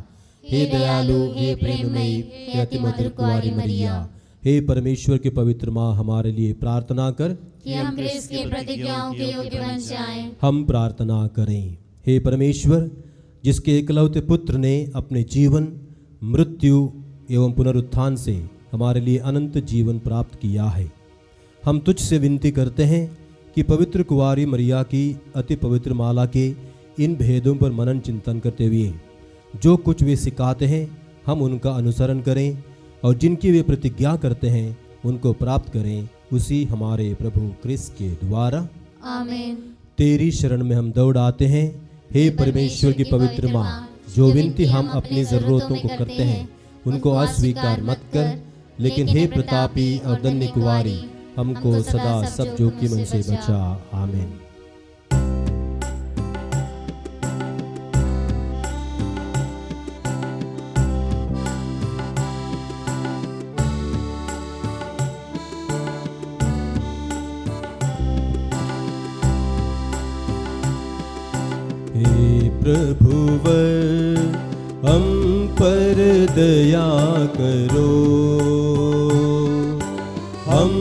हे दयालु, हे प्रेममयी, हे अति मधुर कुंवारी मरिया, हे परमेश्वर की पवित्र माँ, हमारे लिए प्रार्थना कर कि हम क्रिस्त की प्रतिज्ञाओं के योग्य बन जाएं। हम प्रार्थना करें। हे परमेश्वर, जिसके एकलौते पुत्र ने अपने जीवन, मृत्यु एवं पुनरुत्थान से हमारे लिए अनंत जीवन प्राप्त किया है, हम तुझसे विनती करते हैं कि पवित्र कुंवारी मरिया की अति पवित्र माला के इन भेदों पर मनन चिंतन करते हुए जो कुछ वे सिखाते हैं हम उनका अनुसरण करें और जिनकी वे प्रतिज्ञा करते हैं उनको प्राप्त करें, उसी हमारे प्रभु क्रिस्त के द्वारा। आमीन। तेरी शरण में हम दौड़ आते हैं, हे परमेश्वर की पवित्र माँ, जो विनती हम अपनी ज़रूरतों को करते हैं उनको अस्वीकार मत कर, लेकिन हे प्रतापी और धन्य कुंवारी, हमको सदा सब जोखिम से बचा। आमीन। हे प्रभुवर हम पर दया करो, हम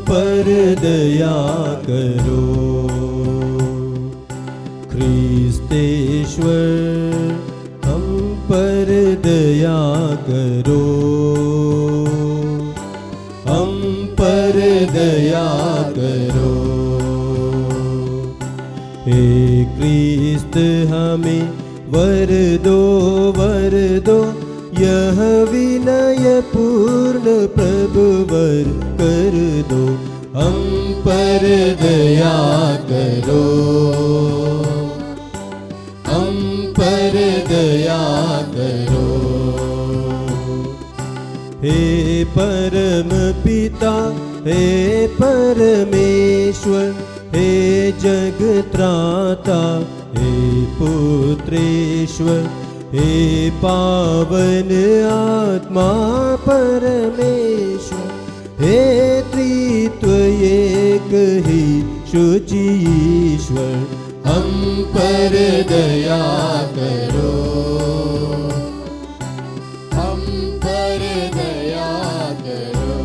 पर दया करो। ख्रीस्तेश्वर हम पर दया करो, हम पर दया करो। हे क्रिस्त हमें वर दो, यह विनय पूर्ण प्रभु वर कर दो। हम पर दया करो, हम पर दया करो। हे परम पिता, हे परमेश्वर, हे जगत्राता, हे पुत्रेश्वर, हे पावन आत्मा परमेश्वर, हे त्रित्व एक ही शुचि ईश्वर, हम पर दया करो, हम पर दया करो।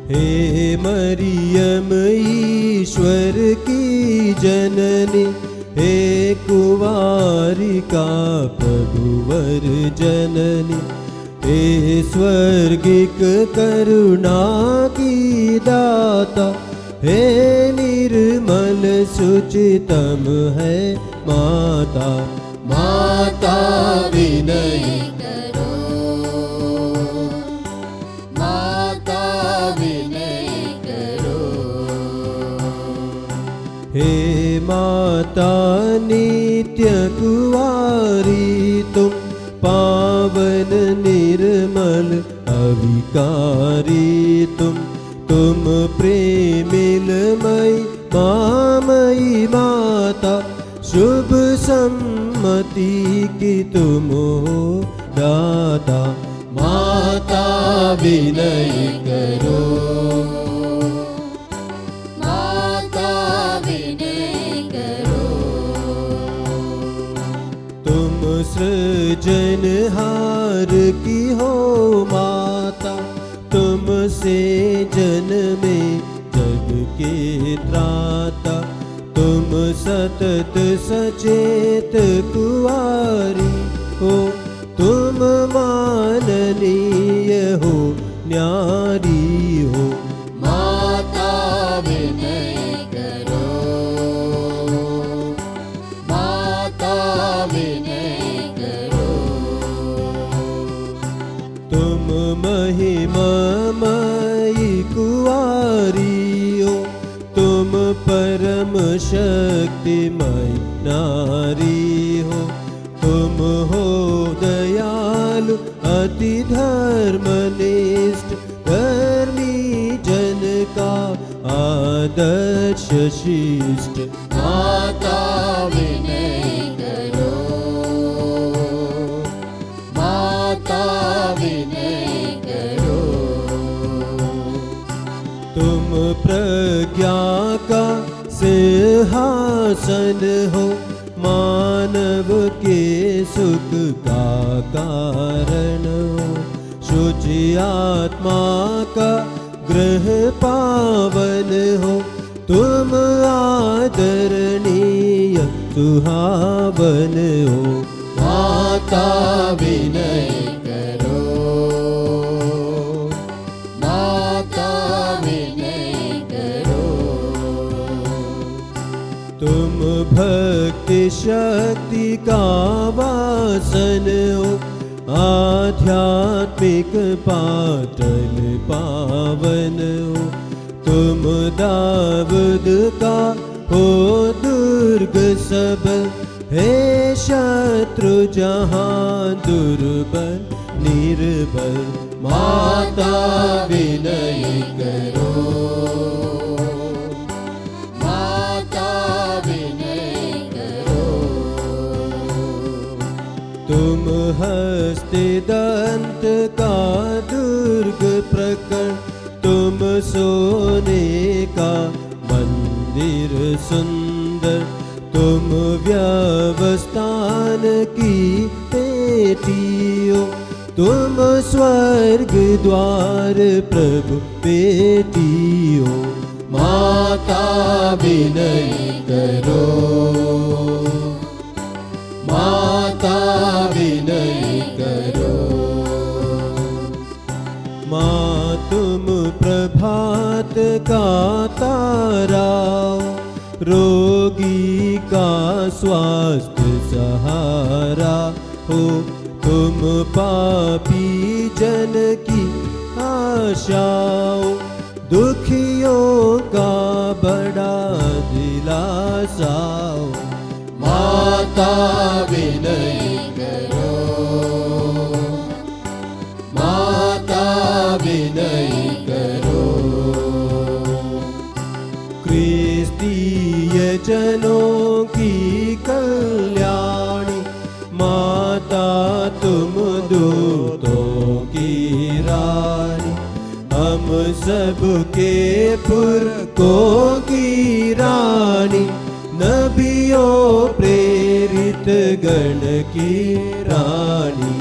हे मरियम ईश्वर की जननी, हे कुंवारिका प्रभुवर जननी, हे स्वर्गिक करुणा की दाता, हे निर्मल सुचितम है माता, माता विनय करो, माता विनय करो। हे माता नित्य कुंवारी तुम, पावन निर्मल अविकारी तुम प्रेमिलमयी मामयी माता, शुभ सम्मति की तुम हो दाता, माता विनय करो, माता विनय करो। तुम सृजनहार की हो माता, तुमसे जन्मे जग के त्राता, तुम सतत सचेत कुंवारी हो, तुम माननीय हो न्यारी हो, माता विनय करो, माता विनय करो। तुम महिमामयी कुंवारी हो, तुम परम शक्तिमय नारी हो, तुम हो दयालु अति धर्मनिष्ठ, धर्मी जन का आदर्श शिष्ट, माता विनय करो, माता विनय करो। तुम प्रज्ञा का सिंहासन हो, मानव के सुख का कारण हो, शुचि आत्मा का गृह पावन हो, तुम आदरणीय सुहावन हो, माता विनय करो, माता विनय करो। तुम भक्ति शक्ति का वासन हो, आध्यात्मिक पाटल पावन हो। तुम दाऊद का हो दुर्ग सबल, हे शत्रु जहां दुर्बल निर्बल। माता विनय करो, माता विनय करो। तुम हस्ते दंत का दुर्ग प्रकट, तुम सोने का मंदिर सुंदर। तुम व्यवस्थान की बेटियों, तुम स्वर्ग द्वार प्रभु बेटियों। माता विनय करो, माता विनय करो। माँ तुम प्रभात का तारा, रोगी का स्वास्थ्य सहारा हो। तुम पापी जन की आशाओ, दुखियों का बड़ा दिलासाओ। माता विनय करो, माता विनय करो। क्रिस्तीय जनों की कल्याणी, माता तुम दूतों की रानी। हम सबके पुरखों की रानी, नबियों प्रेरित गण की रानी।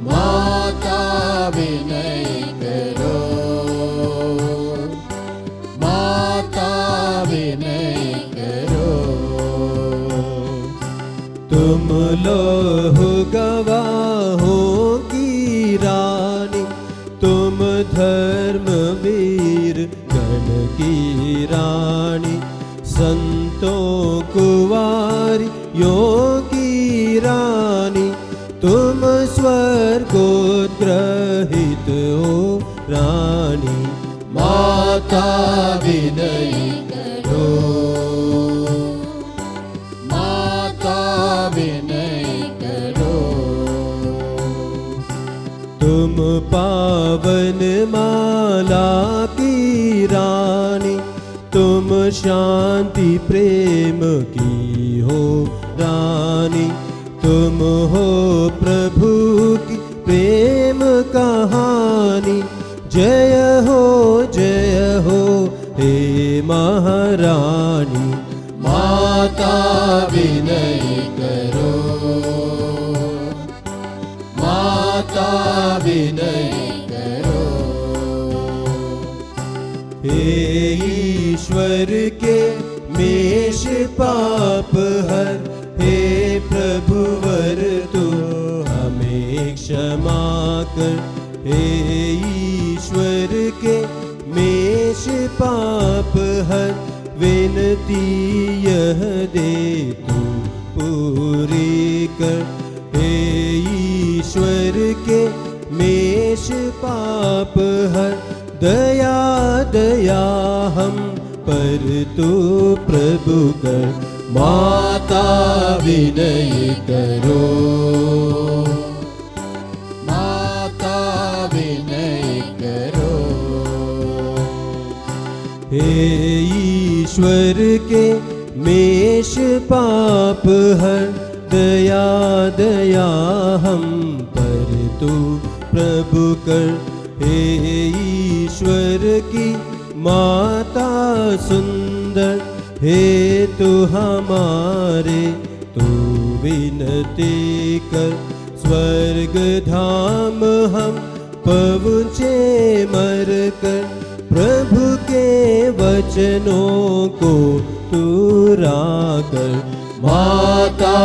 माता विनय करो, माता विनय करो। तुम लोह गवाहों की रानी, तुम धर्मवीर गण की रानी। संतों कुंवारियों की रानी, तुम स्वर्गोद्ग्रहित हो रानी। माता विनय करो, माता विनय करो। तुम पावन माला की रानी, तुम शांति प्रेम की हो रानी। तुम हो प्रभु की प्रेम कहानी। जय हो हे महारानी। माता विनय करो, माता विनय करो। हे ईश्वर के मेष पाप हर, हे प्रभुवर तू हमें क्षमा कर। हे ईश्वर के मेष पाप हर, विनती यह दे तू पूरी कर। हे ईश्वर के मेष पाप हर, दया दया हम पर तू प्रभु कर। माता विनय करो, माता विनय करो। हे ईश्वर के मेष पाप हर, दया दया हम पर तू प्रभु कर। हे ईश्वर की माता सुंदर, हे तू हमारे तू विनती कर। स्वर्ग धाम हम पहुँचे मर कर, प्रभु के वचनों को तूरा कर। माता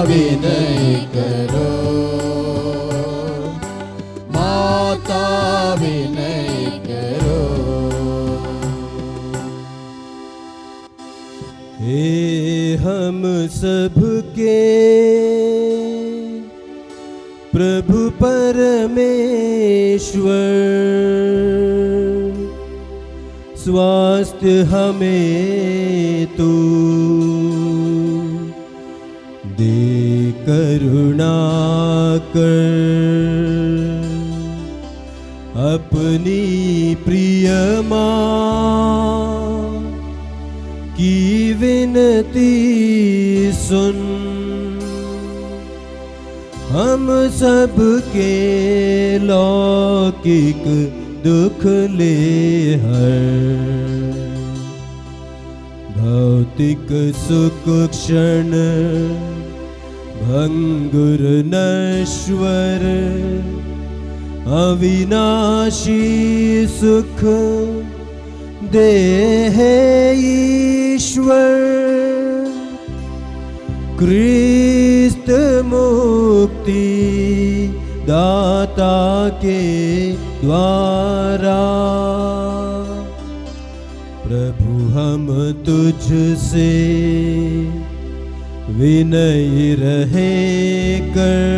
विनय करो, माता विनय करो। हे हम सबके प्रभु परमेश्वर, स्वास्थ्य हमें तू दे करुणा कर, अपनी प्रिय माँ की विनती सुन, हम सबके लौकिक दुख ले हर, भौतिक सुख क्षण भंगुर नश्वर, अविनाशी सुख दे है ईश्वर, क्रिस्त मुक्ति दाता के द्वारा, प्रभु हम तुझसे विनय रहे कर,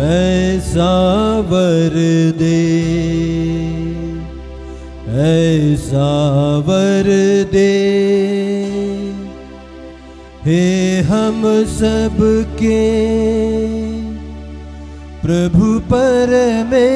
ऐसा वर दे, ऐसा वर दे, हे हम सबके प्रभु परमेश्वर।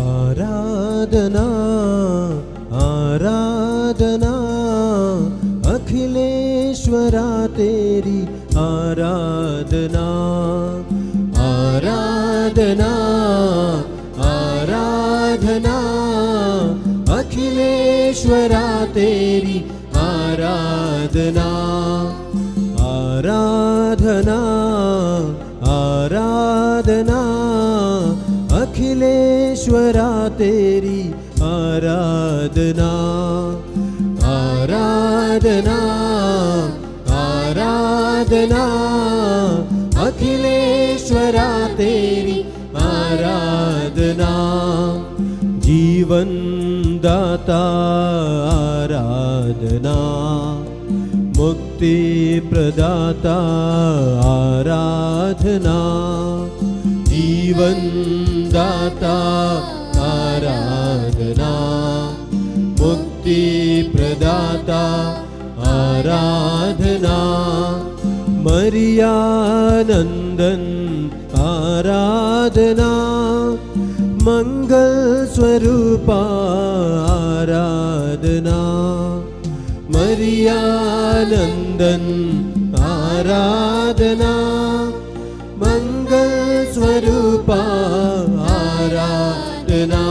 आराधना आराधना अखिलेश्वरा तेरी आराधना, आराधना आराधना अखिलेश्वरा तेरी आराधना, आराधना आराधना अखिलेश्वरा तेरी आराधना, आराधना आराधना अखिलेश्वरा तेरी आराधना, जीवन दाता आराधना, मुक्ति प्रदाता आराधना, जीवन दाता आराधना, मुक्ति प्रदाता आराधना, मरियानंदन आराधना, मंगल स्वरूपा आराधना, मरियानंदन आराधना, मंगल स्वरूपा आराधना,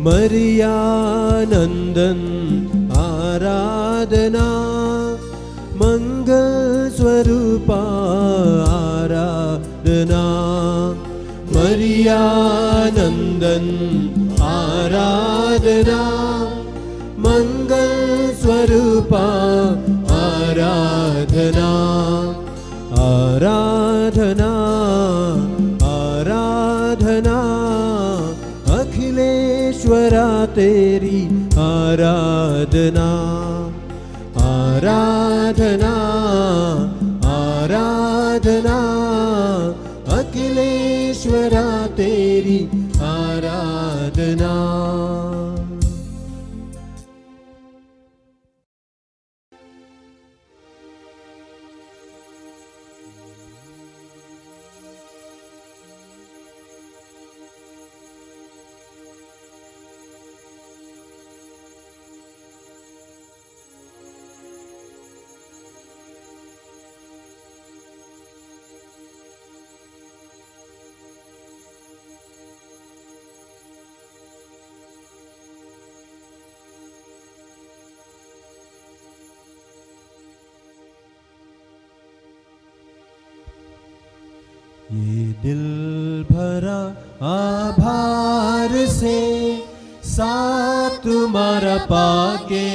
मरियानंदन आराधना, मंगल स्वरूपा आराधना, मरियानंदन आराधना, मंगल स्वरूपा आराधना, आराधना आराधना अखिलेश्वरा तेरी आराधना, आराधना आराधना अखिलेश्वरा तेरी आराधना। ये दिल भरा आभार से साथ तुम्हारा पाके,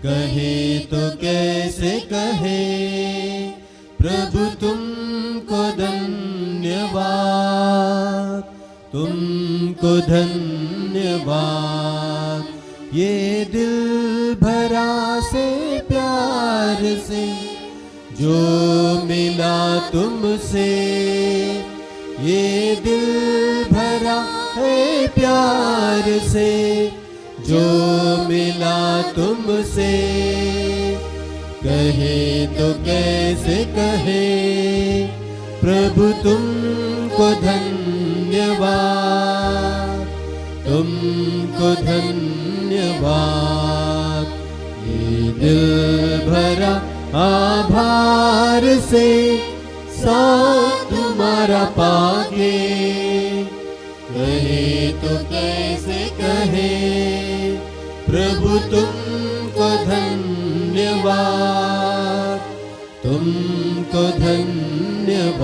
कहे तो कैसे कहे प्रभु तुमको धन्यवाद, तुमको धन्यवाद। ये दिल भरा से प्यार से जो मिला तुमसे, ये दिल भरा है प्यार से जो मिला तुमसे, कहे तो कैसे कहे प्रभु तुमको धन्यवाद, तुमको धन्यवाद। ये दिल भरा आभार से साथ तुम्हारा पाके, कहे तो कैसे कहे प्रभु तुमको धन्यवाद, तुमको धन्यवाद।